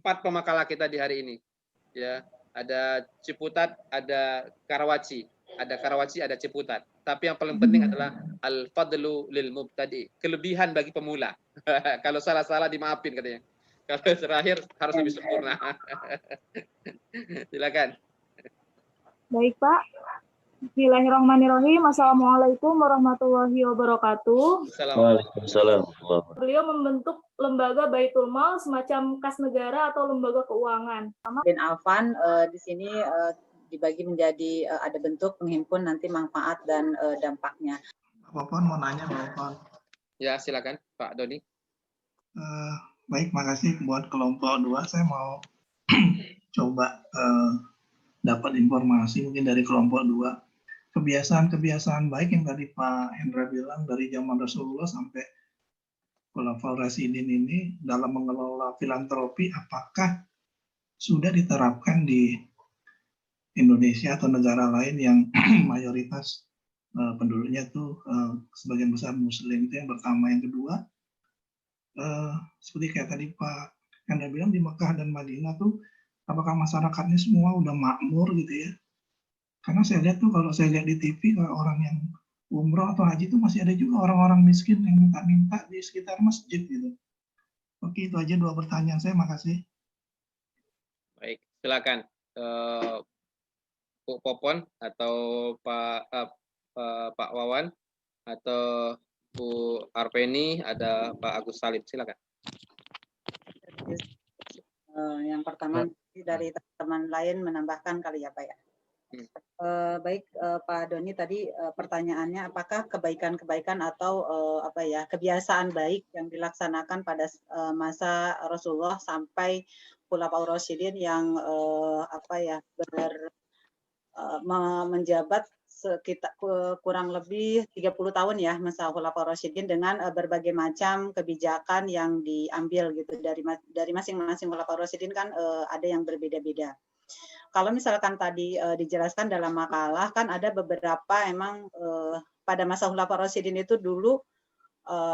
4 pemakalah kita di hari ini. Ya, ada Ciputat, ada Karawaci, ada Ciputat. Tapi yang paling penting adalah al-fadlu lil mubtadi, kelebihan bagi pemula. Kalau salah-salah dimaafin katanya. Kalau terakhir harus lebih sempurna. Silakan. Baik, Pak. Bismillahirrahmanirrahim. Assalamualaikum warahmatullahi wabarakatuh. Waalaikumsalam. Beliau membentuk lembaga Baitul Mal semacam kas negara atau lembaga keuangan. Bin Alfan di sini dibagi menjadi ada bentuk menghimpun nanti manfaat dan dampaknya. Pak Popon mau nanya, Pak Popon. Ya, silakan Pak Doni. Baik, makasih buat kelompok 2. Saya mau coba dapat informasi mungkin dari kelompok 2. Kebiasaan-kebiasaan baik yang tadi Pak Hendra bilang dari zaman Rasulullah sampai Khulafaur Rasyidin ini dalam mengelola filantropi, apakah sudah diterapkan di Indonesia atau negara lain yang mayoritas penduduknya itu sebagian besar Muslim? Itu yang pertama. Yang kedua, seperti kayak tadi Pak Hendra bilang di Mekah dan Madinah tuh, apakah masyarakatnya semua udah makmur gitu ya? Karena saya lihat tuh, kalau saya lihat di TV, kalau orang yang umroh atau haji itu masih ada juga orang-orang miskin yang minta-minta di sekitar masjid gitu. Oke, itu aja 2 pertanyaan saya, makasih. Baik, silakan Bu Popon atau Pak Wawan atau Bu Arpeni, ada Pak Agus Salim, silakan. Yang pertama dari teman lain menambahkan kali ya Pak ya. Baik Pak Doni, tadi pertanyaannya apakah kebaikan-kebaikan atau kebiasaan baik yang dilaksanakan pada masa Rasulullah sampai Khulafaur Rasyidin yang menjabat sekitar kurang lebih 30 tahun ya masa Khulafaur Rasyidin dengan berbagai macam kebijakan yang diambil gitu dari masing-masing Khulafaur Rasyidin kan ada yang berbeda-beda. Kalau misalkan tadi dijelaskan dalam makalah kan ada beberapa emang pada masa Khulafaur Rasyidin itu dulu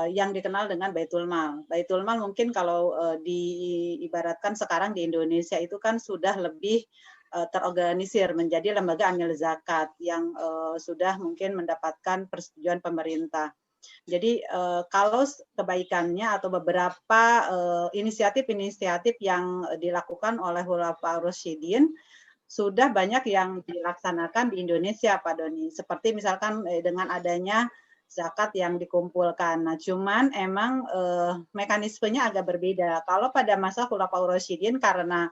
yang dikenal dengan Baitul Mal. Baitul Mal mungkin kalau diibaratkan sekarang di Indonesia itu kan sudah lebih terorganisir menjadi lembaga amil zakat yang sudah mungkin mendapatkan persetujuan pemerintah. Jadi kalau kebaikannya atau beberapa inisiatif-inisiatif yang dilakukan oleh Khulafaur Rasyidin sudah banyak yang dilaksanakan di Indonesia, Pak Doni. Seperti misalkan dengan adanya zakat yang dikumpulkan. Nah, cuman emang mekanismenya agak berbeda. Kalau pada masa Khulafaur Rasyidin karena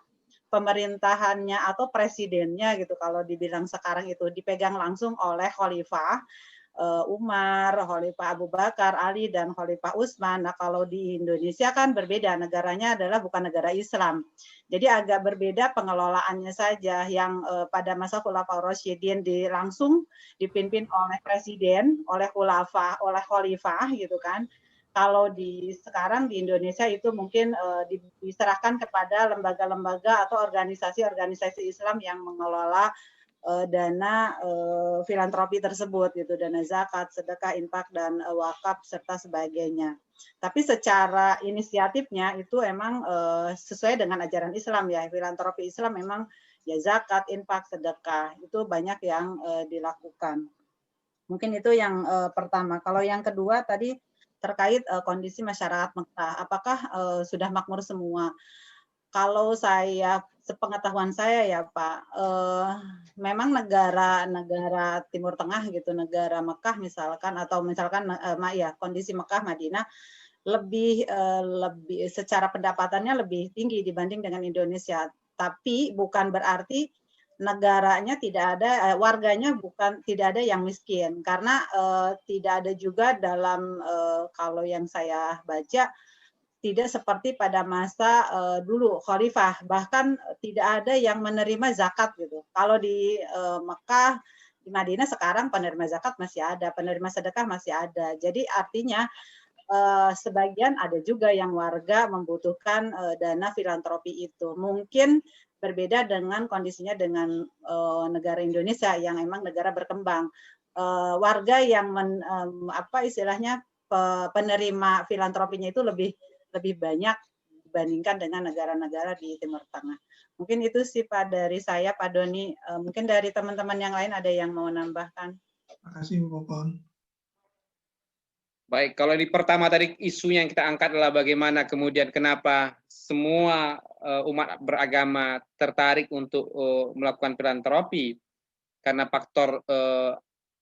pemerintahannya atau presidennya gitu, kalau dibilang sekarang itu dipegang langsung oleh Khalifah Umar, Khalifah Abu Bakar, Ali, dan Khalifah Utsman. Nah, kalau di Indonesia kan berbeda, negaranya adalah bukan negara Islam. Jadi agak berbeda pengelolaannya saja, yang pada masa Khulafaur Rasyidin langsung dipimpin oleh presiden, oleh khalifah gitu kan. Kalau sekarang di Indonesia itu mungkin diserahkan kepada lembaga-lembaga atau organisasi-organisasi Islam yang mengelola dana filantropi tersebut gitu, dana zakat, sedekah, infak, dan wakaf serta sebagainya. Tapi secara inisiatifnya itu emang sesuai dengan ajaran Islam ya. Filantropi Islam memang ya zakat, infak, sedekah itu banyak yang dilakukan. Mungkin itu yang pertama. Kalau yang kedua tadi terkait kondisi masyarakat Mekah, apakah sudah makmur semua? Kalau sepengetahuan saya ya Pak, memang negara Timur Tengah gitu, negara Mekah misalkan, atau misalkan kondisi Mekah Madinah lebih secara pendapatannya lebih tinggi dibanding dengan Indonesia. Tapi bukan berarti negaranya tidak ada, warganya tidak ada yang miskin, karena tidak ada juga dalam kalau yang saya baca tidak seperti pada masa dulu Khalifah, bahkan tidak ada yang menerima zakat gitu. Kalau di Mekah, di Madinah sekarang penerima zakat masih ada, penerima sedekah masih ada. Jadi artinya sebagian ada juga yang warga membutuhkan dana filantropi itu. Mungkin berbeda dengan kondisinya dengan negara Indonesia yang emang negara berkembang. Warga yang istilahnya penerima filantropinya itu lebih banyak dibandingkan dengan negara-negara di Timur Tengah. Mungkin itu sih Pak dari saya, Pak Doni. Mungkin dari teman-teman yang lain ada yang mau menambahkan. Terima kasih Bu Popon. Baik, kalau di pertama tadi isu yang kita angkat adalah bagaimana kemudian kenapa semua umat beragama tertarik untuk melakukan filantropi karena faktor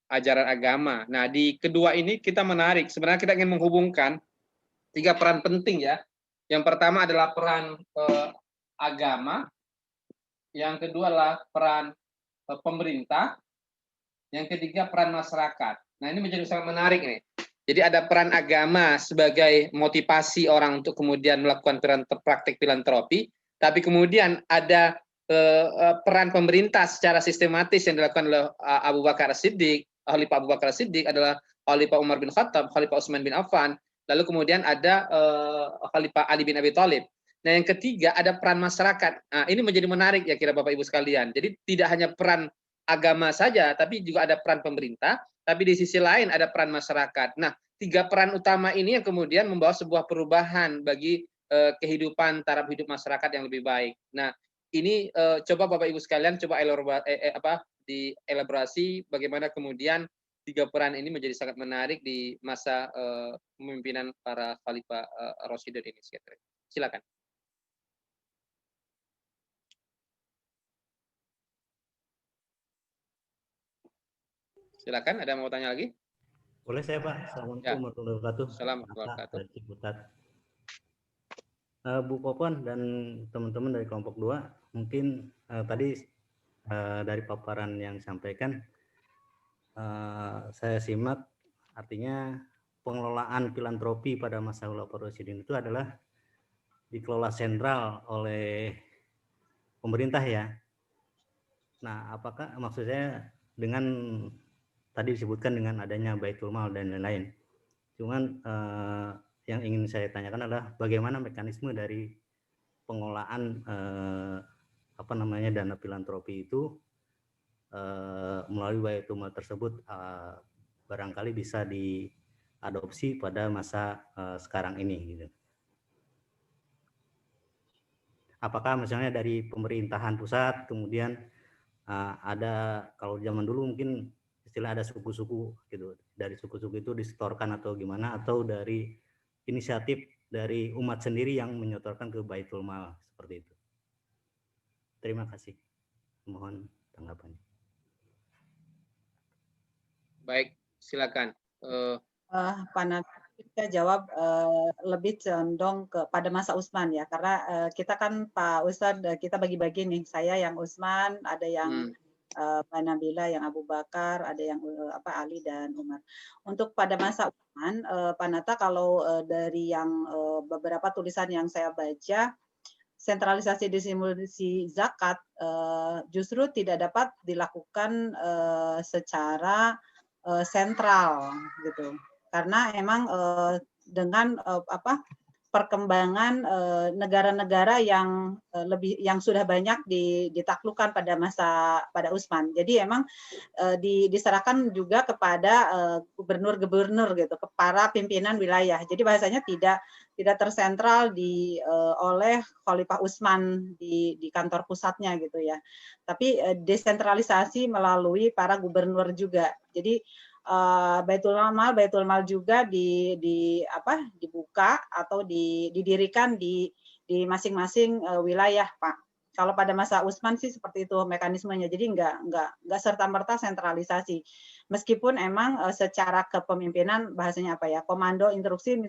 ajaran agama. Nah, di kedua ini kita menarik, sebenarnya kita ingin menghubungkan 3 peran penting ya. Yang pertama adalah peran agama, yang kedua adalah peran pemerintah, yang ketiga peran masyarakat. Nah, ini menjadi sangat menarik nih. Jadi ada peran agama sebagai motivasi orang untuk kemudian melakukan praktik filantropi, tapi kemudian ada peran pemerintah secara sistematis yang dilakukan oleh Abu Bakar As-Siddiq, Khalifah Abu Bakar As-Siddiq adalah Khalifah Umar bin Khattab, Khalifah Utsman bin Affan, lalu kemudian ada Khalifah Ali bin Abi Thalib. Nah, yang ketiga ada peran masyarakat. Nah, ini menjadi menarik ya kira Bapak Ibu sekalian. Jadi tidak hanya peran agama saja, tapi juga ada peran pemerintah, tapi di sisi lain ada peran masyarakat. Nah, 3 peran utama ini yang kemudian membawa sebuah perubahan bagi kehidupan taraf hidup masyarakat yang lebih baik. Nah, ini coba Bapak Ibu sekalian coba dielaborasi bagaimana kemudian 3 peran ini menjadi sangat menarik di masa kepemimpinan para Khalifah Rasyidun ini. Silakan. Silakan, ada yang mau tanya lagi? Boleh saya Pak? Assalamualaikum warahmatullahi wabarakatuh. Assalamualaikum. Dari Ciputat. Bu Popon dan teman-teman dari kelompok 2, mungkin tadi dari paparan yang disampaikan, saya simak, artinya pengelolaan filantropi pada masa Khulafaur Rasyidin itu adalah dikelola sentral oleh pemerintah ya. Nah, apakah maksud saya dengan tadi disebutkan dengan adanya Baitul Mal dan lain-lain. Cuman yang ingin saya tanyakan adalah bagaimana mekanisme dari pengelolaan dana filantropi itu melalui Baitul Mal tersebut barangkali bisa diadopsi pada masa sekarang ini gitu. Apakah misalnya dari pemerintahan pusat kemudian ada, kalau zaman dulu mungkin istilah ada suku-suku gitu, dari suku-suku itu disetorkan atau gimana, atau dari inisiatif dari umat sendiri yang menyetorkan ke Baitul Mal seperti itu. Terima kasih, mohon tanggapannya. Baik, silakan. Pak Nata, kita jawab lebih condong kepada masa Utsman ya, karena kita kan Pak Ustadz kita bagi-bagi nih, saya yang Utsman, ada yang Pak Nabila yang Abu Bakar, ada yang Ali dan Umar. Untuk pada masa Utsman, Pak Nata, kalau dari yang beberapa tulisan yang saya baca, sentralisasi distribusi zakat justru tidak dapat dilakukan secara sentral gitu, karena emang dengan perkembangan negara-negara yang sudah banyak ditaklukkan pada Utsman. Jadi emang diserahkan juga kepada gubernur-gubernur gitu, ke para pimpinan wilayah. Jadi bahasanya tidak tersentral oleh Khalifah Utsman di kantor pusatnya gitu ya. Tapi desentralisasi melalui para gubernur juga. Jadi Baitul Mal juga dibuka atau didirikan di masing-masing wilayah, Pak. Kalau pada masa Utsman sih seperti itu mekanismenya, jadi nggak serta-merta sentralisasi. Meskipun emang secara kepemimpinan bahasanya komando instruksi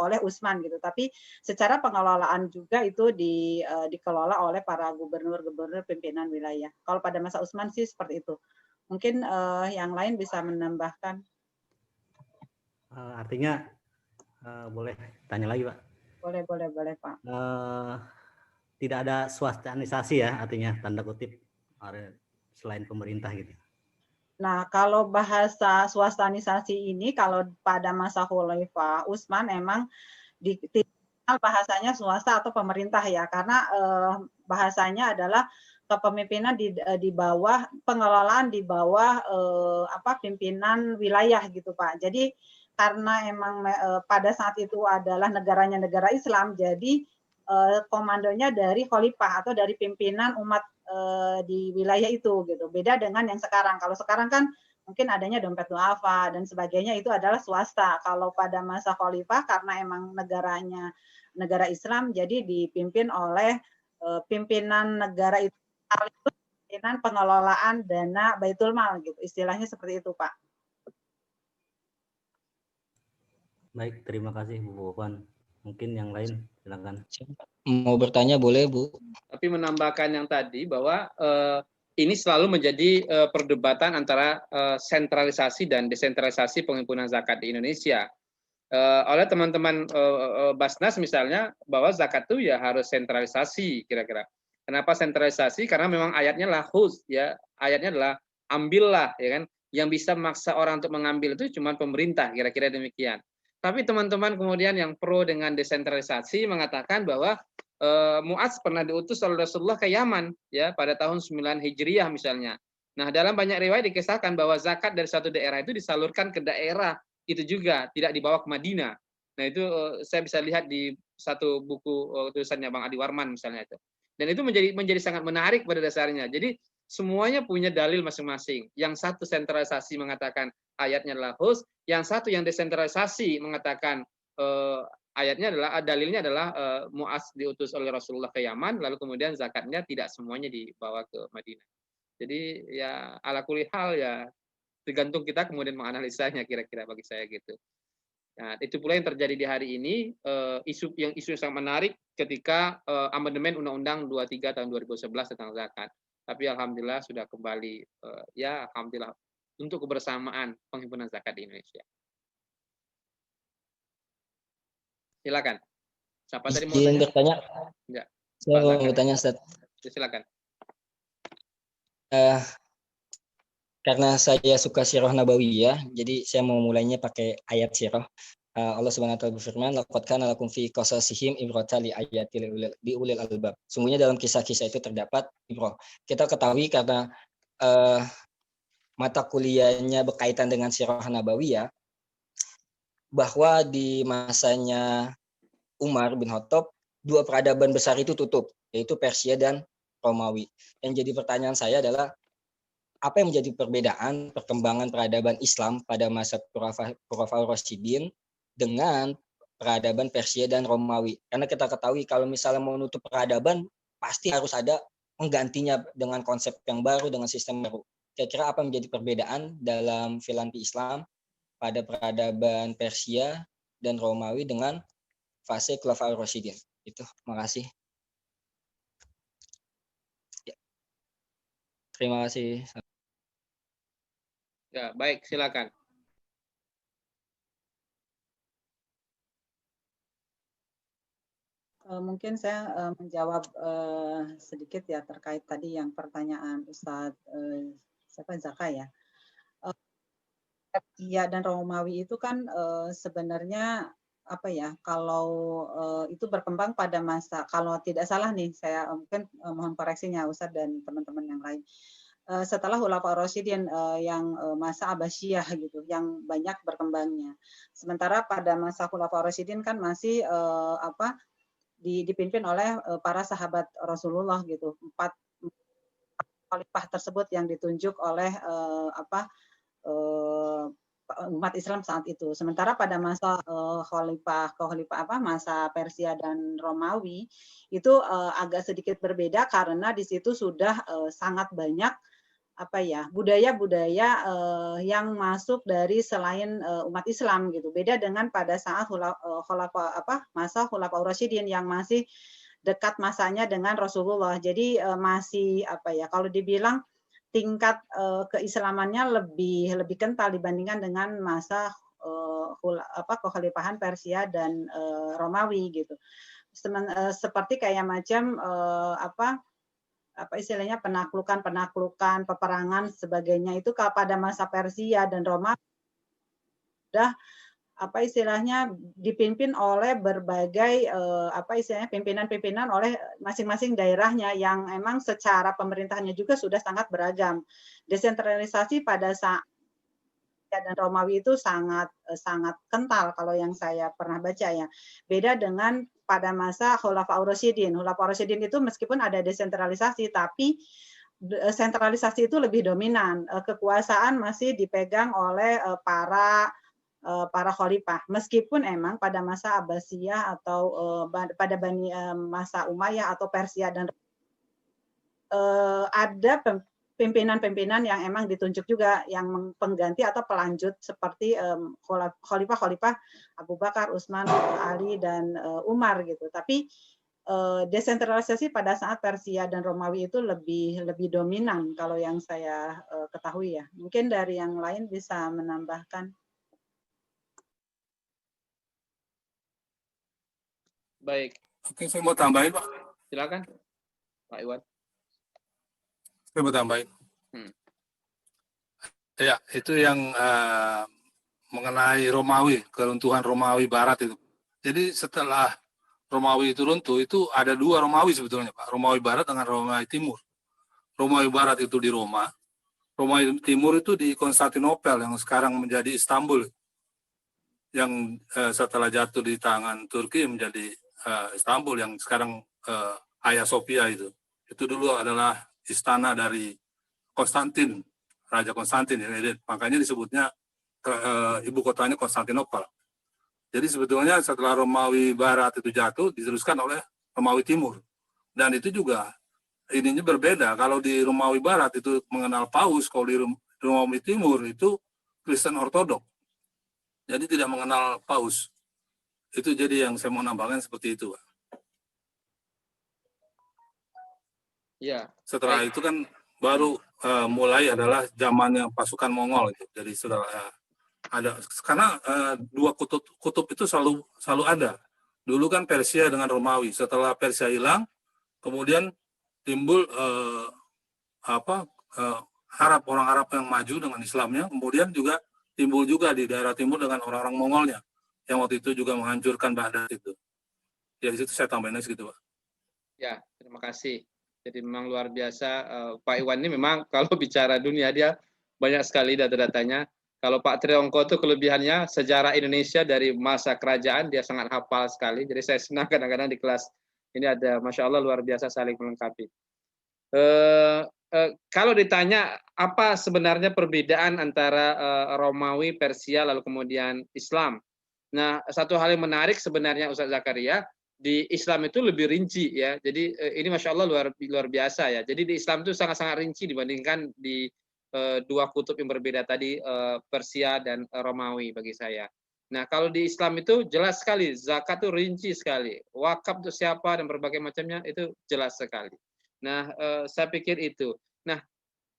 oleh Utsman gitu, tapi secara pengelolaan juga itu dikelola oleh para gubernur-gubernur pimpinan wilayah. Kalau pada masa Utsman sih seperti itu. Mungkin yang lain bisa menambahkan. Artinya boleh tanya lagi Pak? Boleh Pak. Tidak ada swastanisasi ya, artinya tanda kutip selain pemerintah gitu. Nah, kalau bahasa swastanisasi ini kalau pada masa Khalifah Utsman emang bahasanya swasta atau pemerintah ya, karena bahasanya adalah kepemimpinan di bawah pengelolaan di bawah pimpinan wilayah gitu Pak. Jadi karena emang pada saat itu adalah negaranya negara Islam, jadi komandonya dari khalifah atau dari pimpinan umat di wilayah itu gitu. Beda dengan yang sekarang. Kalau sekarang kan mungkin adanya dompet duafa dan sebagainya itu adalah swasta. Kalau pada masa khalifah karena emang negaranya negara Islam, jadi dipimpin oleh pimpinan negara itu, pimpinan pengelolaan dana Baitul Mal gitu. Istilahnya seperti itu, Pak. Baik, terima kasih Bu Wawan. Mungkin yang lain silakan. Mau bertanya boleh, Bu? Tapi menambahkan yang tadi bahwa ini selalu menjadi perdebatan antara sentralisasi dan desentralisasi penghimpunan zakat di Indonesia. Oleh teman-teman Basnas misalnya, bahwa zakat itu ya harus sentralisasi kira-kira. Kenapa sentralisasi? Karena memang ayatnya lah khus, ya. Ayatnya adalah ambillah, ya kan. Yang bisa memaksa orang untuk mengambil itu cuma pemerintah, kira-kira demikian. Tapi teman-teman kemudian yang pro dengan desentralisasi mengatakan bahwa Mu'adz pernah diutus oleh Rasulullah ke Yaman ya pada tahun 9 Hijriah misalnya. Nah, dalam banyak riwayat dikisahkan bahwa zakat dari suatu daerah itu disalurkan ke daerah itu juga, tidak dibawa ke Madinah. Nah, itu saya bisa lihat di satu buku tulisannya Bang Adi Warman misalnya itu. Dan itu menjadi sangat menarik pada dasarnya. Jadi semuanya punya dalil masing-masing. Yang satu sentralisasi mengatakan ayatnya adalah khus, yang satu yang desentralisasi mengatakan ayatnya adalah dalilnya adalah Mu'adz diutus oleh Rasulullah ke Yaman, lalu kemudian zakatnya tidak semuanya dibawa ke Madinah. Jadi ya ala kulli hal ya tergantung kita kemudian menganalisanya kira-kira bagi saya gitu. Nah, itu pula yang terjadi di hari ini, isu yang sangat menarik ketika amandemen Undang-Undang 23 tahun 2011 tentang zakat. Tapi alhamdulillah sudah kembali ya alhamdulillah untuk kebersamaan penghimpunan zakat di Indonesia. Silakan. Siapa tadi mau Izin tanya? bertanya? Ya. Saya mau Zakat. bertanya, Ustaz. Silakan. Karena saya suka sirah nabawiyah, jadi saya mau mulainya pakai ayat sirah. Allah Subhanahu wa taala berfirman, "Laqad kana lakum fi qasasihim ibratan li ayatil ulil albab." Sungguhnya dalam kisah-kisah itu terdapat ibrah. Kita ketahui karena mata kuliahnya berkaitan dengan sirah nabawiyah, bahwa di masanya Umar bin Khattab, dua peradaban besar itu tutup, yaitu Persia dan Romawi. Yang jadi pertanyaan saya adalah, apa yang menjadi perbedaan perkembangan peradaban Islam pada masa Khulafaur Rasyidin dengan peradaban Persia dan Romawi? Karena kita ketahui kalau misalnya mau menutup peradaban, pasti harus ada menggantinya dengan konsep yang baru, dengan sistem baru. Kira-kira apa yang menjadi perbedaan dalam filanti Islam pada peradaban Persia dan Romawi dengan fase Khulafaur Rasyidin? Itu, makasih. Ya. Terima kasih. Ya, baik, silakan. Mungkin saya menjawab sedikit ya terkait tadi yang pertanyaan Ustadz Zaka ya. Persia dan Romawi itu kan sebenarnya apa ya, kalau itu berkembang pada masa, kalau tidak salah nih, saya mungkin mohon koreksinya Ustadz dan teman-teman yang lain. Setelah Khulafaur Rasyidin yang masa Abbasiyah gitu, yang banyak berkembangnya. Sementara pada masa Khulafaur Rasyidin kan masih dipimpin oleh para sahabat Rasulullah gitu. 4 khalifah tersebut yang ditunjuk oleh umat Islam saat itu. Sementara pada masa masa Persia dan Romawi itu agak sedikit berbeda karena di situ sudah sangat banyak budaya-budaya yang masuk dari selain umat Islam gitu. Beda dengan pada saat masa Khulafaur Rasyidin yang masih dekat masanya dengan Rasulullah. Jadi masih kalau dibilang tingkat keislamannya lebih kental dibandingkan dengan masa kekhalifahan Persia dan Romawi gitu. Seperti kayak macam istilahnya penaklukan, peperangan sebagainya itu pada masa Persia dan Roma sudah istilahnya dipimpin oleh berbagai pimpinan-pimpinan oleh masing-masing daerahnya yang emang secara pemerintahannya juga sudah sangat beragam. Desentralisasi pada saat dan Romawi itu sangat kental kalau yang saya pernah baca ya. Beda dengan pada masa Khulafaur Rasyidin. Khulafaur Rasyidin itu meskipun ada desentralisasi, tapi sentralisasi itu lebih dominan. Kekuasaan masih dipegang oleh para khalifah. Meskipun emang pada masa Abbasiyah atau pada masa Umayyah atau Persia dan ada pimpinan-pimpinan yang emang ditunjuk juga yang pengganti atau pelanjut seperti khalifah-khalifah Abu Bakar, Utsman, Ali dan Umar gitu. Tapi desentralisasi pada saat Persia dan Romawi itu lebih dominan kalau yang saya ketahui ya. Mungkin dari yang lain bisa menambahkan. Baik, Oke, saya mau tambahin, Pak. silakan Pak Iwan. Saya mau tambahin. Hmm. Ya, itu yang mengenai Romawi, keruntuhan Romawi Barat itu. Jadi setelah Romawi itu runtuh, itu ada dua Romawi sebetulnya, Pak. Romawi Barat dengan Romawi Timur. Romawi Barat itu di Roma, Romawi Timur itu di Konstantinopel yang sekarang menjadi Istanbul. Yang setelah jatuh di tangan Turki menjadi Istanbul yang sekarang Hagia Sophia itu. Itu dulu adalah istana dari Konstantin, Raja Konstantin. Makanya disebutnya ibu kotanya Konstantinopel. Jadi sebetulnya setelah Romawi Barat itu jatuh, diteruskan oleh Romawi Timur. Dan itu juga ininya berbeda. Kalau di Romawi Barat itu mengenal Paus, kalau di Romawi Timur itu Kristen Ortodok. Jadi tidak mengenal Paus. Itu jadi yang saya mau nambahkan seperti itu, Pak. Ya. Setelah itu kan baru mulai adalah zamannya pasukan Mongol itu. Jadi sudah ada karena dua kutub itu selalu ada. Dulu kan Persia dengan Romawi. Setelah Persia hilang, kemudian timbul Arab, orang Arab yang maju dengan Islamnya. Kemudian juga timbul juga di daerah timur dengan orang-orang Mongolnya yang waktu itu juga menghancurkan Baghdad itu. Ya di situ saya tambahin segitu, Pak. Ya, terima kasih. Jadi memang luar biasa Pak Iwan ini memang kalau bicara dunia dia banyak sekali data-datanya. Kalau Pak Triongko itu kelebihannya sejarah Indonesia dari masa kerajaan dia sangat hafal sekali. Jadi saya senang kadang-kadang di kelas ini ada Masya Allah luar biasa saling melengkapi. Kalau ditanya apa sebenarnya perbedaan antara Romawi, Persia, lalu kemudian Islam. Nah, satu hal yang menarik sebenarnya Ustaz Zakaria, di Islam itu lebih rinci ya. Jadi ini Masya Allah luar biasa ya. Jadi di Islam itu sangat-sangat rinci dibandingkan di dua kutub yang berbeda tadi, Persia dan Romawi bagi saya. Nah, kalau di Islam itu jelas sekali, zakat itu rinci sekali. Wakaf itu siapa dan berbagai macamnya itu jelas sekali. Nah, saya pikir itu. Nah,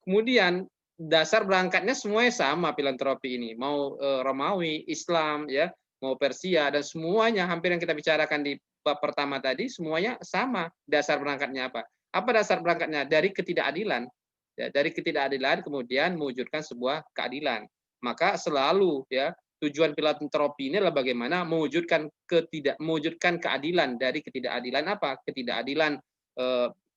kemudian dasar berangkatnya semuanya sama filantropi ini. Mau Romawi, Islam, ya, mau Persia, dan semuanya hampir yang kita bicarakan di bab pertama tadi, semuanya sama. Dasar berangkatnya apa? Apa dasar berangkatnya? Dari ketidakadilan. Ya, dari ketidakadilan kemudian mewujudkan sebuah keadilan. Maka selalu ya tujuan filantropi ini adalah bagaimana mewujudkan keadilan dari ketidakadilan apa? Ketidakadilan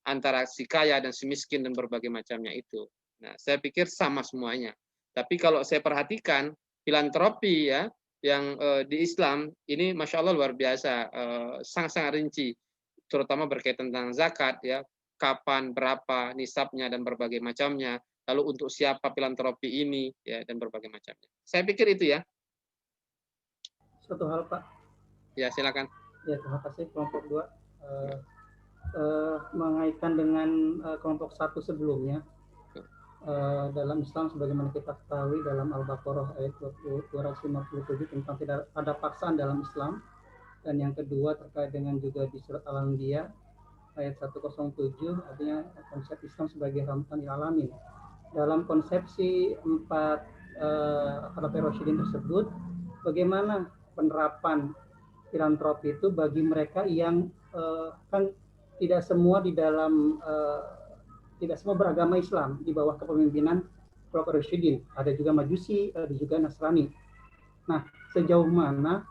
antara si kaya dan si miskin dan berbagai macamnya itu. Nah, saya pikir sama semuanya. Tapi kalau saya perhatikan filantropi ya yang di Islam ini Masya Allah luar biasa, sangat-sangat rinci, terutama berkaitan tentang zakat ya, kapan, berapa, nisabnya dan berbagai macamnya. Lalu untuk siapa filantropi ini ya dan berbagai macamnya. Saya pikir itu ya. Satu hal Pak. Ya silakan. Ya terima kasih kelompok 2. Mengaitkan dengan kelompok 1 sebelumnya. Dalam Islam sebagaimana kita ketahui dalam Al-Baqarah ayat 257 tentang tidak ada paksaan dalam Islam, dan yang kedua terkait dengan juga di surat Al-Anbiya ayat 107 artinya konsep Islam sebagai rahmatan lil alamin. Dalam konsepsi 4 Khulafaur Rasyidin tersebut, bagaimana penerapan filantropi itu bagi mereka yang kan tidak semua di dalam tidak semua beragama Islam di bawah kepemimpinan Khulafaur Rasyidin. Ada juga Majusi, ada juga Nasrani. Nah, sejauh mana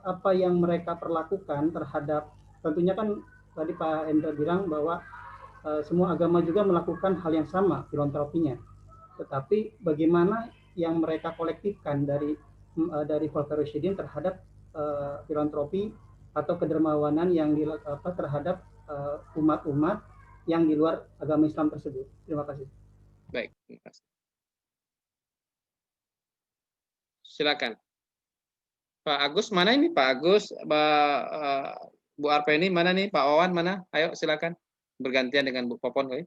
apa yang mereka perlakukan terhadap, tentunya kan tadi Pak Hendra bilang bahwa semua agama juga melakukan hal yang sama filantropinya. Tetapi bagaimana yang mereka kolektifkan dari Khalifah Rasyidin terhadap filantropi atau kedermawanan yang terhadap umat-umat yang di luar agama Islam tersebut. Terima kasih. Baik, terima kasih. Silakan. Pak Agus mana ini? Pak Agus, Bu Arpeni mana nih? Pak Wawan mana? Ayo silakan. Bergantian dengan Bu Popon kali.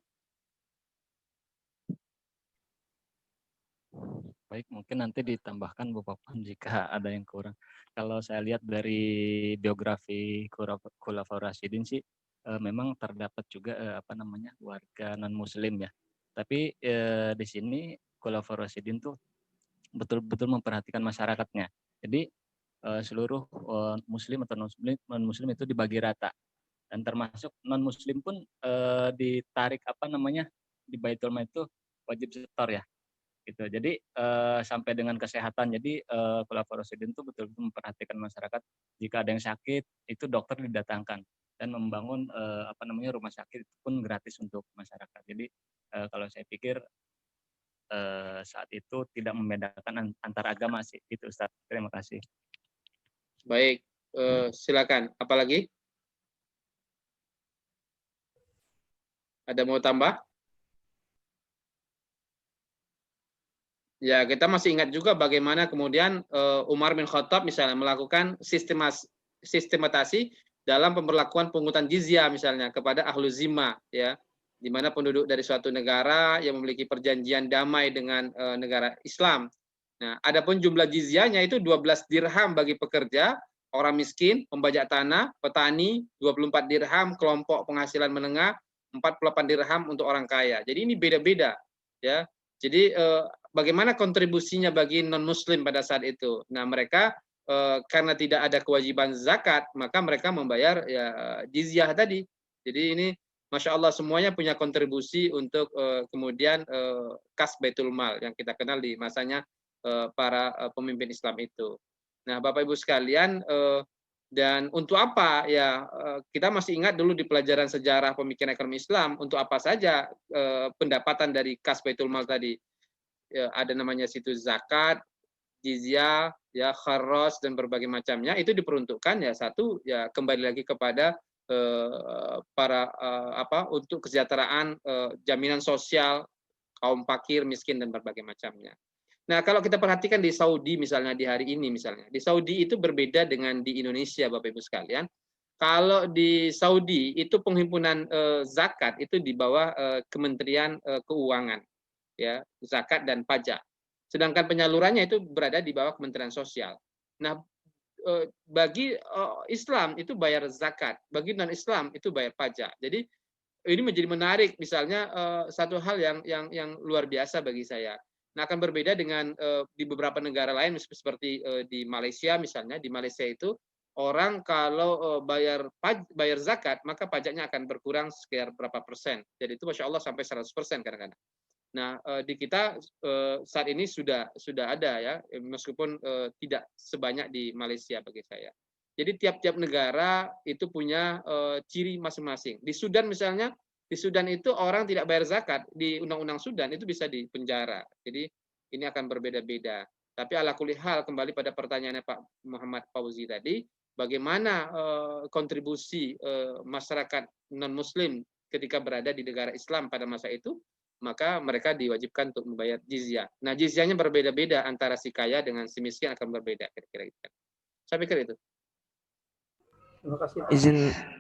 Baik, mungkin nanti ditambahkan Bu Popon jika ada yang kurang. Kalau saya lihat dari biografi Khulafaur Rasyidin sih memang terdapat juga warga non Muslim ya. Tapi di sini Khulafaur Rasyidin tuh betul-betul memperhatikan masyarakatnya. Jadi seluruh Muslim atau non Muslim itu dibagi rata, dan termasuk non Muslim pun ditarik di Baitul Mal itu wajib setor ya. Gitu. Jadi sampai dengan kesehatan. Jadi Khulafaur Rasyidin itu betul-betul memperhatikan masyarakat. Jika ada yang sakit, itu dokter didatangkan dan membangun rumah sakit itu pun gratis untuk masyarakat. Jadi kalau saya pikir saat itu tidak membedakan antar agama sih. Itu Ustaz. Terima kasih. Baik, silakan. Apalagi? Ada mau tambah? Ya, kita masih ingat juga bagaimana kemudian Umar bin Khattab misalnya melakukan sistematasi dalam pemberlakuan pungutan jizyah misalnya kepada ahlu zimah, ya, di mana penduduk dari suatu negara yang memiliki perjanjian damai dengan negara Islam. Nah, adapun jumlah jizyahnya itu 12 dirham bagi pekerja, orang miskin, pembajak tanah, petani, 24 dirham kelompok penghasilan menengah, 48 dirham untuk orang kaya. Jadi ini beda-beda, ya. Jadi bagaimana kontribusinya bagi non-Muslim pada saat itu? Nah, mereka karena tidak ada kewajiban zakat, maka mereka membayar ya jizyah tadi. Jadi ini, Masya Allah, semuanya punya kontribusi untuk kemudian kas Baitul Mal yang kita kenal di masanya para pemimpin Islam itu. Nah, Bapak Ibu sekalian, dan untuk apa ya kita masih ingat dulu di pelajaran sejarah pemikiran ekonomi Islam, untuk apa saja pendapatan dari kas Baitul Mal tadi. Ada namanya situ zakat, jizyah, ya kharros dan berbagai macamnya, itu diperuntukkan ya satu ya kembali lagi kepada para untuk kesejahteraan jaminan sosial kaum fakir, miskin dan berbagai macamnya. Nah, kalau kita perhatikan di Saudi misalnya di hari ini misalnya, di Saudi itu berbeda dengan di Indonesia, Bapak Ibu sekalian. Kalau di Saudi itu penghimpunan zakat itu di bawah Kementerian Keuangan, ya, zakat dan pajak. Sedangkan penyalurannya itu berada di bawah Kementerian Sosial. Nah, bagi Islam itu bayar zakat, bagi non-Islam itu bayar pajak. Jadi ini menjadi menarik, misalnya satu hal yang luar biasa bagi saya. Nah, akan berbeda dengan di beberapa negara lain seperti di Malaysia misalnya. Di Malaysia itu orang kalau bayar zakat, maka pajaknya akan berkurang sekitar berapa persen. Jadi itu Masya Allah sampai 100% kadang-kadang. Nah, di kita saat ini sudah ada ya, meskipun tidak sebanyak di Malaysia bagi saya. Jadi tiap-tiap negara itu punya ciri masing-masing. Di Sudan misalnya, di Sudan itu orang tidak bayar zakat, di undang-undang Sudan itu bisa dipenjara. Jadi ini akan berbeda-beda. Tapi ala kulli hal, kembali pada pertanyaannya Pak Muhammad Fauzi tadi, bagaimana kontribusi masyarakat non-Muslim ketika berada di negara Islam pada masa itu, maka mereka diwajibkan untuk membayar jizyah. Nah, jizyahnya berbeda-beda antara si kaya dengan si miskin, akan berbeda kira-kira itu. Saya pikir itu. Terima kasih.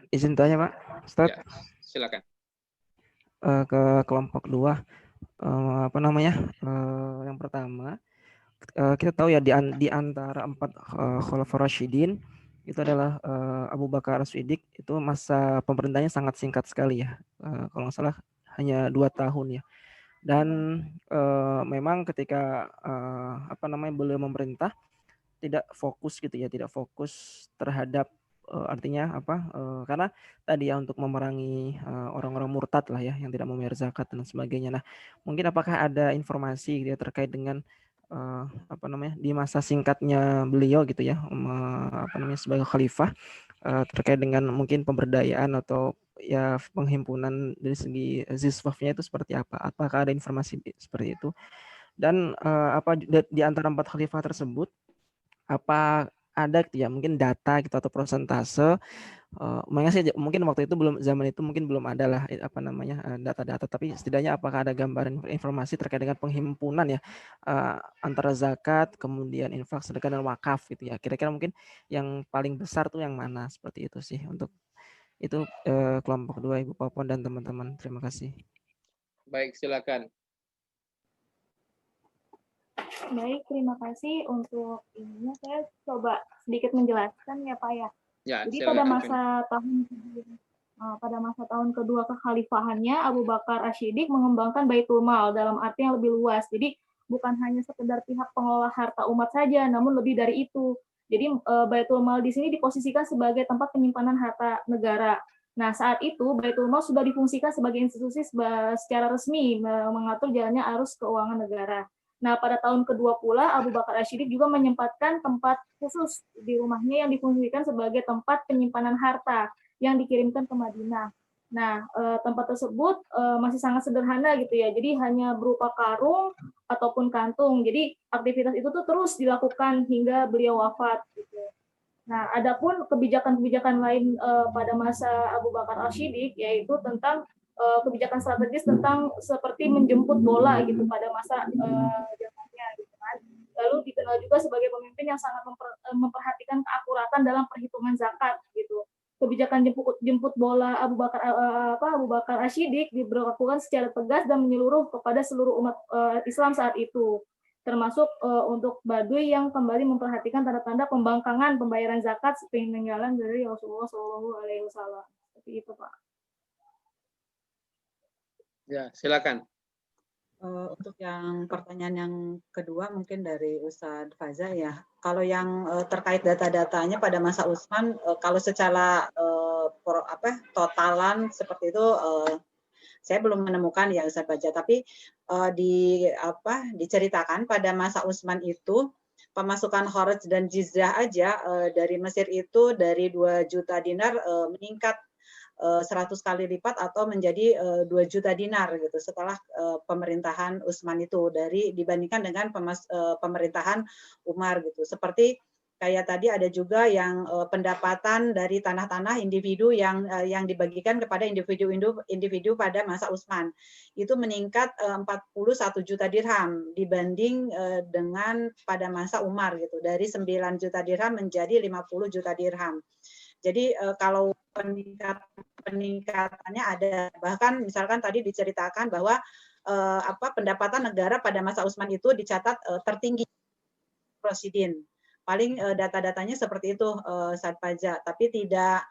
Izin tanya Pak, Ustaz. Ya, silakan. Ke kelompok 2, yang pertama, kita tahu ya di antara 4 Khulafaur Rasyidin itu adalah Abu Bakar As-Siddiq, itu masa pemerintahnya sangat singkat sekali ya, kalau nggak salah hanya 2 tahun ya. Dan memang ketika beliau memerintah tidak fokus gitu ya, tidak fokus terhadap artinya karena tadi ya untuk memerangi orang-orang murtad lah ya yang tidak membayar zakat dan sebagainya. Nah, mungkin apakah ada informasi gitu ya terkait dengan di masa singkatnya beliau gitu ya sebagai khalifah terkait dengan mungkin pemberdayaan atau ya penghimpunan dari segi ziswafnya itu seperti apa? Apakah ada informasi seperti itu? Dan apa di antara 4 khalifah tersebut, apa ada gitu ya mungkin data gitu atau persentase, mungkin waktu itu zaman itu mungkin belum ada lah apa namanya data-data, tapi setidaknya apakah ada gambaran informasi terkait dengan penghimpunan ya antara zakat, kemudian infak, sedekah dan wakaf gitu ya. Kira-kira mungkin yang paling besar tuh yang mana, seperti itu sih untuk itu kelompok 2 Ibu Popon dan teman-teman. Terima kasih. Baik, silakan. Baik, terima kasih untuk ininya. Saya coba sedikit menjelaskan ya Pak ya. Ya, Jadi silakan. pada masa tahun kedua kekhalifahannya, Abu Bakar Asy-Syiddiq mengembangkan Baitul Mal dalam arti yang lebih luas. Jadi bukan hanya sekedar pihak pengelola harta umat saja, namun lebih dari itu. Jadi Baitul Mal di sini diposisikan sebagai tempat penyimpanan harta negara. Nah, saat itu Baitul Mal sudah difungsikan sebagai institusi secara resmi mengatur jalannya arus keuangan negara. Nah, pada tahun kedua pula, Abu Bakar Asy-Syiddiq juga menyempatkan tempat khusus di rumahnya yang difungsikan sebagai tempat penyimpanan harta yang dikirimkan ke Madinah. Nah, tempat tersebut masih sangat sederhana gitu ya, jadi hanya berupa karung ataupun kantung. Jadi aktivitas itu tuh terus dilakukan hingga beliau wafat. Gitu. Nah, adapun kebijakan-kebijakan lain pada masa Abu Bakar Asy-Syiddiq yaitu tentang kebijakan strategis tentang seperti menjemput bola gitu pada masa zamannya gitu kan. Lalu dikenal juga sebagai pemimpin yang sangat memperhatikan keakuratan dalam perhitungan zakat gitu. Kebijakan jemput bola Abu Bakar Asy-Syiddiq diberlakukan secara tegas dan menyeluruh kepada seluruh umat Islam saat itu, termasuk untuk Baduy yang kembali memperhatikan tanda-tanda pembangkangan pembayaran zakat sepeninggalan dari Rasulullah SAW. Seperti itu, Pak. Ya, silakan. Untuk yang pertanyaan yang kedua mungkin dari Ustadz Faza ya. Kalau yang terkait data-datanya pada masa Utsman, kalau secara totalan seperti itu saya belum menemukan ya Ustadz Faza. Tapi diceritakan pada masa Utsman itu pemasukan kharaj dan jizyah aja dari Mesir itu dari 2 juta dinar meningkat 100 kali lipat atau menjadi 2 juta dinar gitu setelah pemerintahan Utsman itu dibandingkan dengan pemerintahan Umar gitu. Seperti kayak tadi ada juga yang pendapatan dari tanah-tanah individu yang dibagikan kepada individu pada masa Utsman itu meningkat 41 juta dirham dibanding dengan pada masa Umar gitu, dari 9 juta dirham menjadi 50 juta dirham. Jadi kalau peningkatannya ada, bahkan misalkan tadi diceritakan bahwa pendapatan negara pada masa Utsman itu dicatat tertinggi Rasyidin. Paling data-datanya seperti itu Ustadz Faza, tapi tidak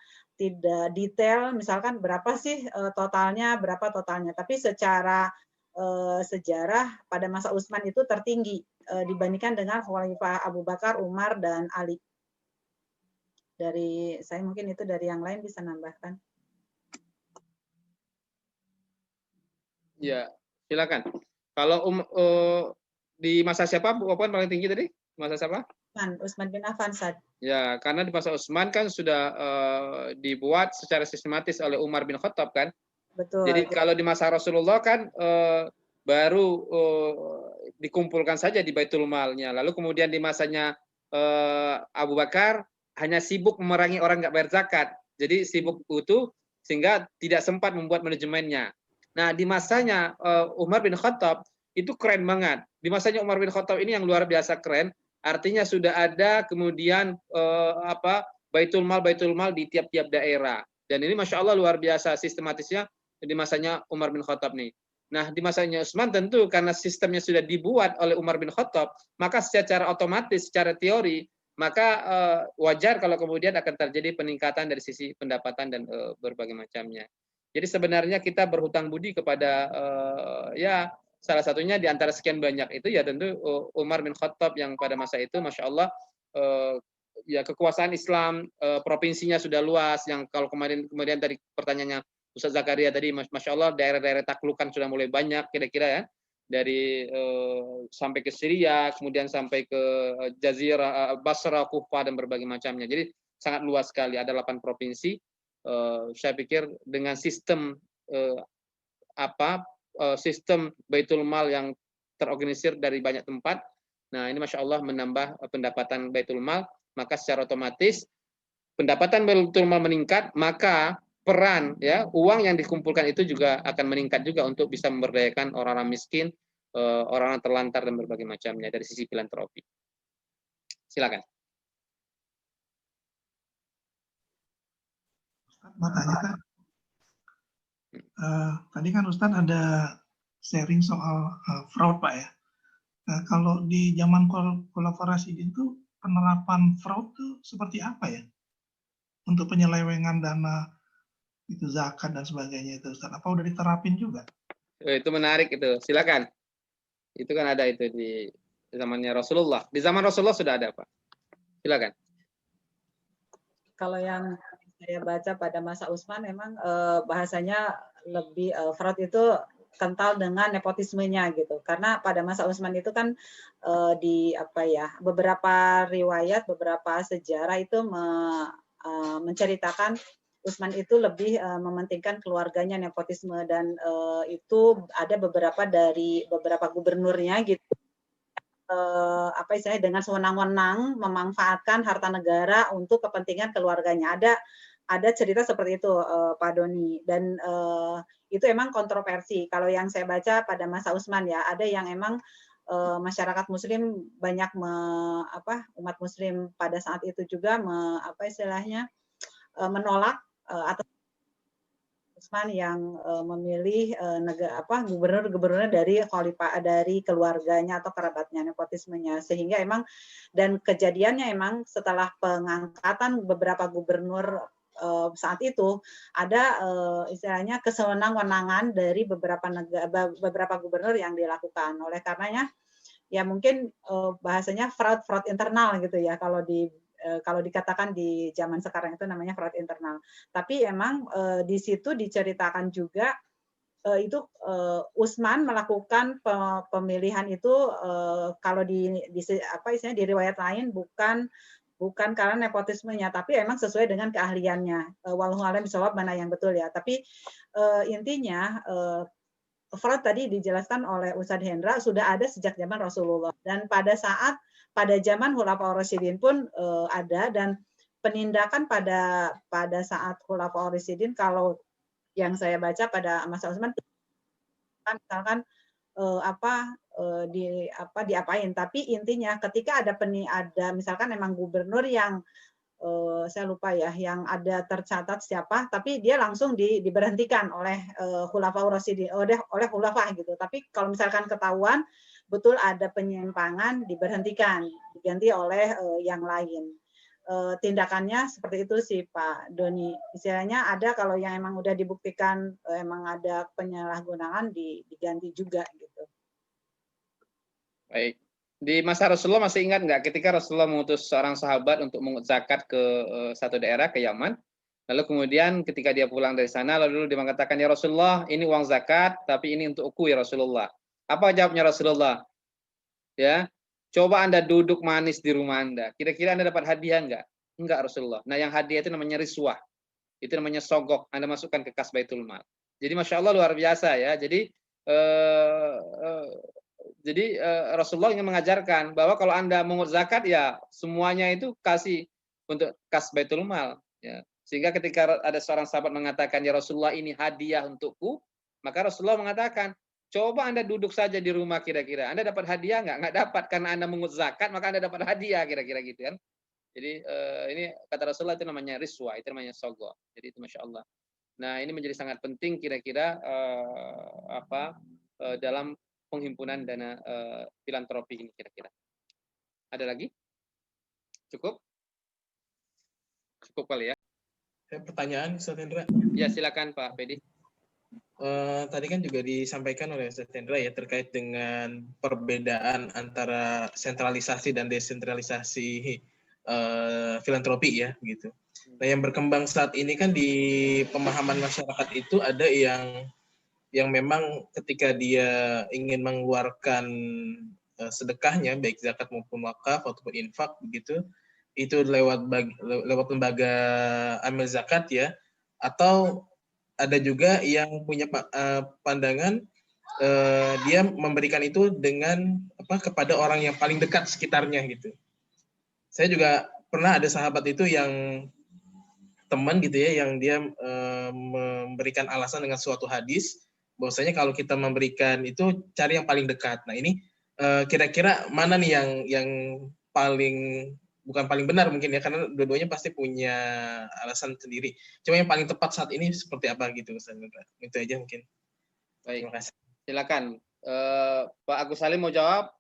detail misalkan berapa sih totalnya, tapi secara sejarah pada masa Utsman itu tertinggi dibandingkan dengan Khalifah Abu Bakar, Umar dan Ali. Dari saya mungkin itu, dari yang lain bisa nambahkan. Ya, silakan. Kalau di masa siapa Bu Popon paling tinggi tadi? Masa siapa? Utsman bin Affan, Sad. Ya, karena di masa Utsman kan sudah dibuat secara sistematis oleh Umar bin Khattab kan. Betul. Jadi kalau di masa Rasulullah kan baru dikumpulkan saja di Baitul Malnya. Lalu kemudian di masanya Abu Bakar hanya sibuk memerangi orang nggak bayar zakat. Jadi sibuk itu sehingga tidak sempat membuat manajemennya. Nah, di masanya Umar bin Khattab itu keren banget. Di masanya Umar bin Khattab ini yang luar biasa keren. Artinya sudah ada kemudian Baitul Mal di tiap-tiap daerah. Dan ini Masya Allah luar biasa sistematisnya di masanya Umar bin Khattab nih. Nah, di masanya Utsman tentu karena sistemnya sudah dibuat oleh Umar bin Khattab, maka secara otomatis, secara teori, maka wajar kalau kemudian akan terjadi peningkatan dari sisi pendapatan dan berbagai macamnya. Jadi sebenarnya kita berhutang budi kepada ya salah satunya di antara sekian banyak itu ya tentu Umar bin Khattab yang pada masa itu Masya Allah ya kekuasaan Islam provinsinya sudah luas, yang kalau kemudian tadi pertanyaannya Ustaz Zakaria tadi Masya Allah daerah-daerah taklukan sudah mulai banyak kira-kira ya, dari sampai ke Syria, kemudian sampai ke Jazirah, Basra, Kufah dan berbagai macamnya. Jadi sangat luas sekali, ada 8 provinsi. Saya pikir dengan sistem sistem Baitul Mal yang terorganisir dari banyak tempat. Nah, ini Masya Allah menambah pendapatan Baitul Mal, maka secara otomatis pendapatan Baitul Mal meningkat, maka peran ya uang yang dikumpulkan itu juga akan meningkat juga untuk bisa memberdayakan orang-orang miskin, orang-orang terlantar dan berbagai macamnya dari sisi filantropi. Silakan. Ustaz mau tanya kan, tadi kan Ustadz ada sharing soal fraud Pak ya. Kalau di zaman kolaborasi itu penerapan fraud itu seperti apa ya? Untuk penyelewengan dana itu zakat dan sebagainya itu Ustaz. Apa udah diterapin juga? Itu menarik itu. Silakan. Itu kan ada itu di zamannya Rasulullah. Di zaman Rasulullah sudah ada, Pak. Silakan. Kalau yang saya baca pada masa Utsman memang bahasanya lebih fraud itu kental dengan nepotismenya gitu. Karena pada masa Utsman itu kan di apa ya, beberapa riwayat, beberapa sejarah itu menceritakan Utsman itu lebih mementingkan keluarganya, nepotisme, dan itu ada beberapa dari beberapa gubernurnya gitu. Apa istilahnya, dengan sewenang-wenang memanfaatkan harta negara untuk kepentingan keluarganya. Ada cerita seperti itu, Pak Doni, dan itu emang kontroversi. Kalau yang saya baca pada masa Utsman ya, ada yang emang masyarakat Muslim banyak umat Muslim pada saat itu juga menolak atas Utsman yang memilih gubernur-gubernur dari khalifah, dari keluarganya atau kerabatnya, nepotismenya, sehingga emang, dan kejadiannya emang setelah pengangkatan beberapa gubernur saat itu ada istilahnya kesewenang-wenangan dari beberapa gubernur yang dilakukan. Oleh karenanya ya mungkin bahasanya fraud internal gitu ya, kalau dikatakan di zaman sekarang itu namanya fraud internal. Tapi emang di situ diceritakan juga itu Utsman melakukan pemilihan itu kalau di riwayat lain bukan karena nepotismenya, tapi emang sesuai dengan keahliannya. Wallahu a'lam bishawab mana yang betul ya. Tapi intinya fraud tadi dijelaskan oleh Ustadz Hendra sudah ada sejak zaman Rasulullah, dan pada zaman Khulafaur Rasyidin pun ada, dan penindakan pada saat Khulafaur Rasyidin kalau yang saya baca pada masa Utsman misalkan diapain, tapi intinya ketika ada misalkan memang gubernur yang saya lupa ya, yang ada tercatat siapa, tapi dia langsung diberhentikan oleh Khulafaur Rasyidin, oleh khulafa gitu. Tapi kalau misalkan ketahuan betul ada penyimpangan, diberhentikan, diganti oleh yang lain. Tindakannya seperti itu sih Pak Doni. Istilahnya ada kalau yang emang udah dibuktikan emang ada penyalahgunaan, diganti juga gitu. Baik. Di masa Rasulullah masih ingat nggak ketika Rasulullah mengutus seorang sahabat untuk mengut zakat ke satu daerah, ke Yaman. Lalu kemudian ketika dia pulang dari sana, lalu dia mengatakan, ya Rasulullah, ini uang zakat, tapi ini untukku ya Rasulullah. Apa jawabnya Rasulullah? Ya, coba Anda duduk manis di rumah Anda. Kira-kira Anda dapat hadiah enggak? Enggak Rasulullah. Nah, yang hadiah itu namanya riswah. Itu namanya sogok. Anda masukkan ke kas Baitul Mal. Jadi Masya Allah luar biasa ya. Jadi Rasulullah ingin mengajarkan bahwa kalau Anda mengut zakat ya semuanya itu kasih untuk kas Baitul Mal. Ya. Sehingga ketika ada seorang sahabat mengatakan, ya Rasulullah ini hadiah untukku, maka Rasulullah mengatakan, coba Anda duduk saja di rumah kira-kira. Anda dapat hadiah nggak? Nggak dapat, karena Anda mengut zakat, maka Anda dapat hadiah kira-kira gitu kan. Jadi ini kata Rasulullah itu namanya riswa, itu namanya sogo. Jadi itu Masya Allah. Nah ini menjadi sangat penting kira-kira dalam penghimpunan dana filantropi ini kira-kira. Ada lagi? Cukup? Cukup kali ya. Pertanyaan Ustaz Hendra. Ya silakan Pak Fedi. Tadi kan juga disampaikan oleh Ustaz Hendra ya terkait dengan perbedaan antara sentralisasi dan desentralisasi filantropi ya gitu. Nah yang berkembang saat ini kan di pemahaman masyarakat itu ada yang memang ketika dia ingin mengeluarkan sedekahnya baik zakat maupun wakaf ataupun infak begitu itu lewat lembaga amil zakat ya, atau ada juga yang punya pandangan dia memberikan itu dengan kepada orang yang paling dekat sekitarnya gitu. Saya juga pernah ada sahabat itu yang teman gitu ya, yang dia memberikan alasan dengan suatu hadis bahwasanya kalau kita memberikan itu cari yang paling dekat. Nah ini kira-kira mana nih yang paling, bukan paling benar mungkin ya, karena dua-duanya pasti punya alasan sendiri. Cuma yang paling tepat saat ini seperti apa gitu Ustaz Indra. Itu aja mungkin. Baik, Terima kasih. silakan Pak Agus Salim mau jawab,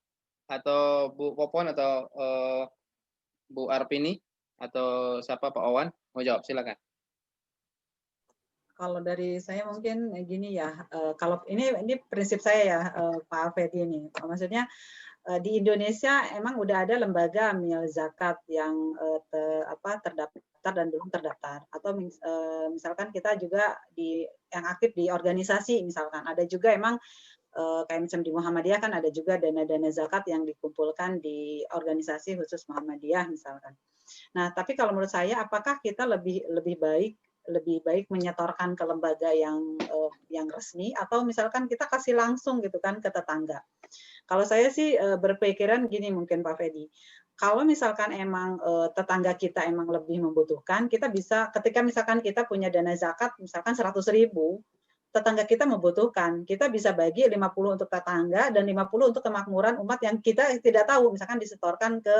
atau Bu Popon, atau Bu Arpini, atau siapa, Pak Owan mau jawab, silakan. Kalau dari saya mungkin gini ya, kalau ini prinsip saya ya, Pak Alfedi ini, maksudnya di Indonesia emang udah ada lembaga amil zakat yang terdaftar dan belum terdaftar, atau misalkan kita juga yang aktif di organisasi, misalkan ada juga emang kayak macam di Muhammadiyah kan ada juga dana-dana zakat yang dikumpulkan di organisasi khusus Muhammadiyah misalkan. Nah, tapi kalau menurut saya apakah kita lebih baik menyetorkan ke lembaga yang resmi, atau misalkan kita kasih langsung gitu kan ke tetangga. Kalau saya sih berpikiran gini mungkin Pak Fedi, kalau misalkan emang tetangga kita emang lebih membutuhkan, kita bisa ketika misalkan kita punya dana zakat misalkan 100.000, tetangga kita membutuhkan, kita bisa bagi 50 untuk tetangga dan 50 untuk kemakmuran umat yang kita tidak tahu, misalkan disetorkan ke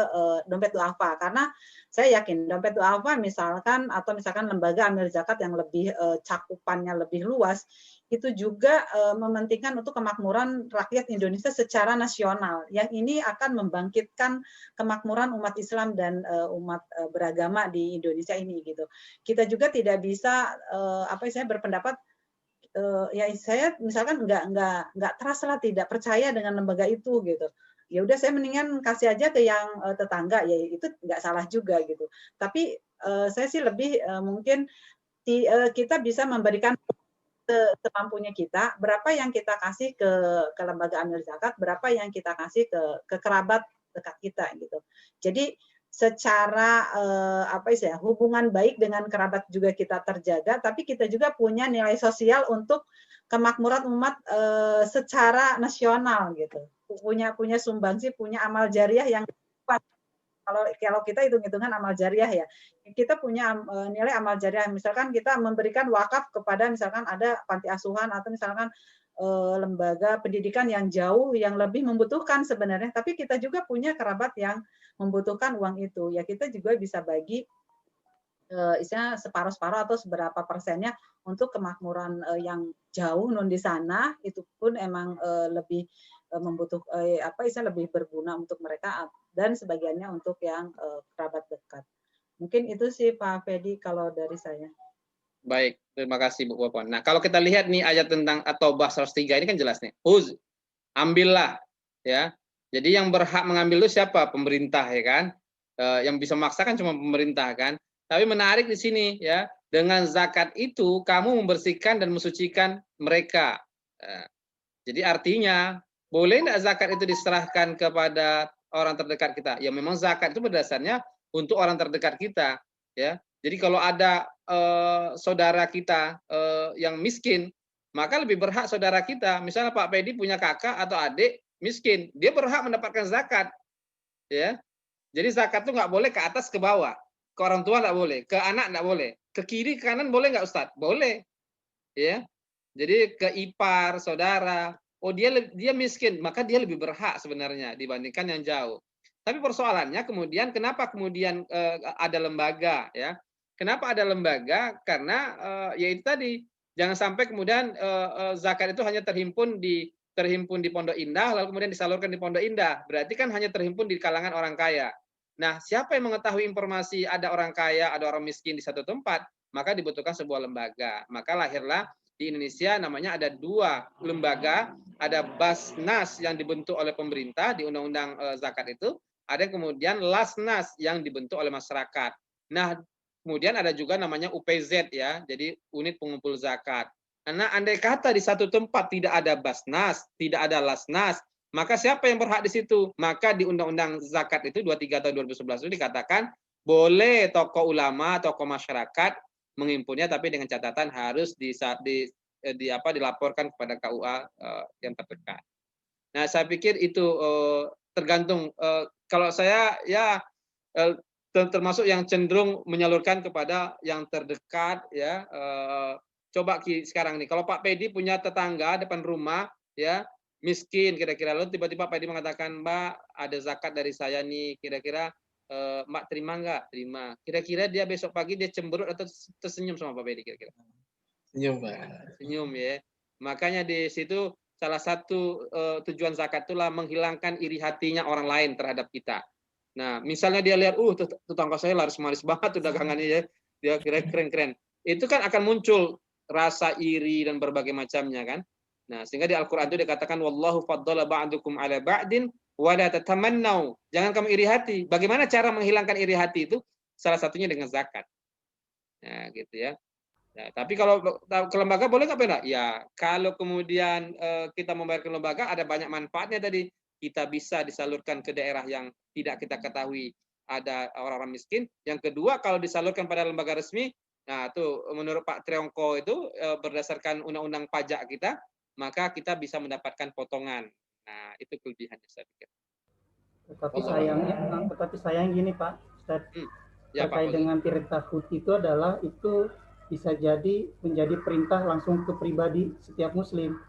dompet duafa. Karena saya yakin dompet duafa misalkan, atau misalkan lembaga amil zakat yang lebih cakupannya lebih luas, itu juga mementingkan untuk kemakmuran rakyat Indonesia secara nasional. Yang ini akan membangkitkan kemakmuran umat Islam dan umat beragama di Indonesia ini gitu. Kita juga tidak bisa saya berpendapat ya saya misalkan nggak trust lah, tidak percaya dengan lembaga itu gitu. Ya udah saya mendingan kasih aja ke yang tetangga, ya itu nggak salah juga gitu. Tapi saya sih lebih mungkin kita bisa memberikan semampunya kita, berapa yang kita kasih ke lembaga amil zakat, berapa yang kita kasih ke kerabat dekat kita gitu. Jadi secara hubungan baik dengan kerabat juga kita terjaga, tapi kita juga punya nilai sosial untuk kemakmuran umat secara nasional gitu. Punya sumbangsi, punya amal jariah yang kuat. Kalau kita hitung-hitungan amal jariah ya, kita punya nilai amal jariah. Misalkan kita memberikan wakaf kepada misalkan ada panti asuhan, atau misalkan lembaga pendidikan yang jauh yang lebih membutuhkan sebenarnya, tapi kita juga punya kerabat yang membutuhkan uang itu, ya kita juga bisa bagi isinya separuh-separuh atau seberapa persennya untuk kemakmuran yang jauh non di sana, itu pun emang lebih lebih berguna untuk mereka, dan sebagiannya untuk yang kerabat dekat. Mungkin itu sih Pak Fedi kalau dari saya. Baik, terima kasih Bu Popon. Nah, kalau kita lihat nih ayat tentang At-Taubah 103 ini kan jelas nih. Ambillah, ya. Jadi yang berhak mengambil itu siapa? Pemerintah, ya kan? Yang bisa memaksakan cuma pemerintah, kan? Tapi menarik di sini, ya. Dengan zakat itu kamu membersihkan dan mensucikan mereka. Jadi artinya boleh tidak zakat itu diserahkan kepada orang terdekat kita? Ya memang zakat itu berdasarnya untuk orang terdekat kita, ya. Jadi kalau ada saudara kita yang miskin, maka lebih berhak saudara kita. Misalnya Pak Pedi punya kakak atau adik miskin, dia berhak mendapatkan zakat, ya. Jadi zakat itu nggak boleh ke atas ke bawah, ke orang tua nggak boleh, ke anak nggak boleh, ke kiri ke kanan boleh nggak Ustadz? Boleh, ya. Jadi ke ipar saudara, oh dia miskin, maka dia lebih berhak sebenarnya dibandingkan yang jauh. Tapi persoalannya kemudian kenapa kemudian ada lembaga, ya? Kenapa ada lembaga? Karena ya itu tadi, jangan sampai kemudian zakat itu hanya terhimpun di Pondok Indah lalu kemudian disalurkan di Pondok Indah. Berarti kan hanya terhimpun di kalangan orang kaya. Nah, siapa yang mengetahui informasi ada orang kaya, ada orang miskin di satu tempat, maka dibutuhkan sebuah lembaga. Maka lahirlah di Indonesia namanya ada 2 lembaga, ada Basnas yang dibentuk oleh pemerintah di Undang-Undang Zakat itu, ada yang kemudian Lasnas yang dibentuk oleh masyarakat. Nah, kemudian ada juga namanya UPZ, ya, jadi unit pengumpul zakat. Karena andai kata di satu tempat tidak ada Basnas, tidak ada Lasnas, maka siapa yang berhak di situ? Maka di Undang-Undang Zakat itu 23 tahun 2011 itu dikatakan boleh tokoh ulama, tokoh masyarakat menghimpunnya, tapi dengan catatan harus dilaporkan kepada KUA yang terdekat. Nah, saya pikir itu tergantung. Kalau saya ya termasuk yang cenderung menyalurkan kepada yang terdekat ya. Coba sekarang nih, kalau Pak Pedi punya tetangga depan rumah ya miskin kira-kira, lalu tiba-tiba Pak Pedi mengatakan, Mbak ada zakat dari saya nih, kira-kira Mbak terima nggak? Terima. Kira-kira dia besok pagi dia cemberut atau tersenyum sama Pak Pedi kira-kira? Senyum, Pak. Senyum ya. Makanya di situ salah satu tujuan zakat itulah menghilangkan iri hatinya orang lain terhadap kita. Nah, misalnya dia lihat, tetangga saya laris-manis banget tuh dagangannya ya, dia keren-keren. Itu kan akan muncul rasa iri dan berbagai macamnya kan. Nah, sehingga di Al-Qur'an itu dikatakan wallahu faddala ba'dukum 'ala ba'din wa la tatamannau. Jangan kamu iri hati. Bagaimana cara menghilangkan iri hati itu? Salah satunya dengan zakat. Nah, gitu ya. Nah, tapi kalau ke lembaga boleh nggak Pak? Ya, kalau kemudian kita membayar ke lembaga ada banyak manfaatnya tadi. Kita bisa disalurkan ke daerah yang tidak kita ketahui ada orang-orang miskin. Yang kedua, kalau disalurkan pada lembaga resmi, nah itu menurut Pak Triongko itu berdasarkan undang-undang pajak kita, maka kita bisa mendapatkan potongan. Nah, itu kelebihannya saya pikir. Tetapi sayang gini Pak, Ustaz, ya, terkait Pak, dengan perintah HUT itu adalah itu bisa jadi menjadi perintah langsung ke pribadi setiap muslim.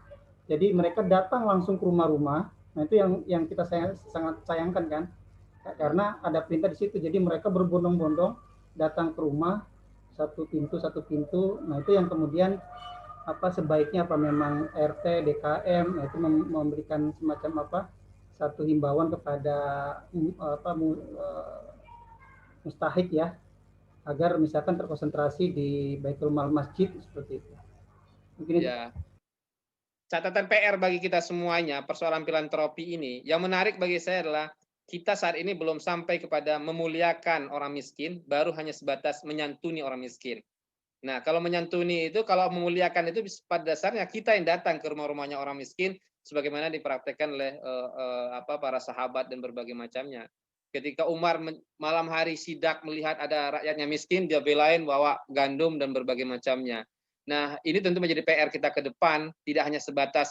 Jadi mereka datang langsung ke rumah-rumah. Nah, itu yang kita sangat sayangkan kan. Karena ada perintah di situ. Jadi mereka berbondong-bondong datang ke rumah satu pintu. Nah, itu yang kemudian sebaiknya memang RT, DKM itu memberikan semacam satu himbauan kepada mustahik ya, agar misalkan terkonsentrasi di Baitul Mal Masjid seperti itu. Mungkin ya. Catatan PR bagi kita semuanya persoalan filantropi ini. Yang menarik bagi saya adalah kita saat ini belum sampai kepada memuliakan orang miskin, baru hanya sebatas menyantuni orang miskin. Nah, kalau menyantuni itu, kalau memuliakan itu pada dasarnya kita yang datang ke rumah-rumahnya orang miskin, sebagaimana dipraktekkan oleh para sahabat dan berbagai macamnya. Ketika Umar malam hari sidak melihat ada rakyatnya miskin, dia belain bawa gandum dan berbagai macamnya. Nah, ini tentu menjadi PR kita ke depan, tidak hanya sebatas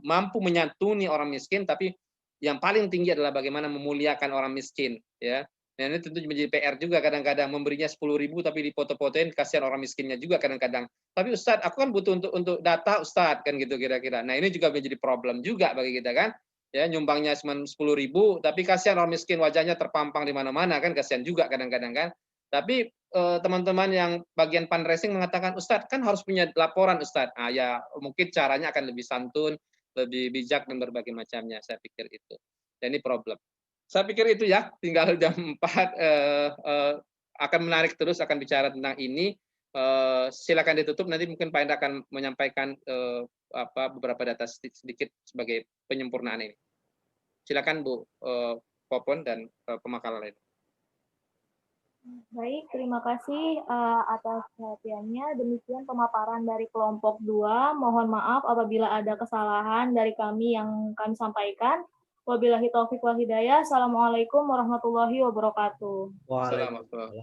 mampu menyantuni orang miskin, tapi yang paling tinggi adalah bagaimana memuliakan orang miskin, ya. Nah, ini tentu menjadi PR juga kadang-kadang, memberinya 10.000 tapi dipoto-potoin, kasihan orang miskinnya juga kadang-kadang. Tapi Ustadz, aku kan butuh untuk data Ustadz, kan gitu kira-kira. Nah, ini juga menjadi problem juga bagi kita kan. Ya, nyumbangnya cuma 10.000, tapi kasihan orang miskin, wajahnya terpampang di mana-mana kan, kasihan juga kadang-kadang kan. Tapi teman-teman yang bagian fundraising mengatakan, Ustadz kan harus punya laporan Ustadz. Ya mungkin caranya akan lebih santun, lebih bijak dan berbagai macamnya. Saya pikir itu. Dan ini problem. Saya pikir itu ya. Tinggal jam 4 akan menarik terus akan bicara tentang ini. Silakan ditutup. Nanti mungkin Pak Indra akan menyampaikan beberapa data sedikit sebagai penyempurnaan ini. Silakan Bu Popon dan pemakalan lain. Baik, terima kasih atas perhatiannya. Demikian pemaparan dari kelompok 2. Mohon maaf apabila ada kesalahan dari kami yang kami sampaikan. Wabillahi taufiq wal hidayah. Assalamualaikum warahmatullahi wabarakatuh. Waalaikumsalam.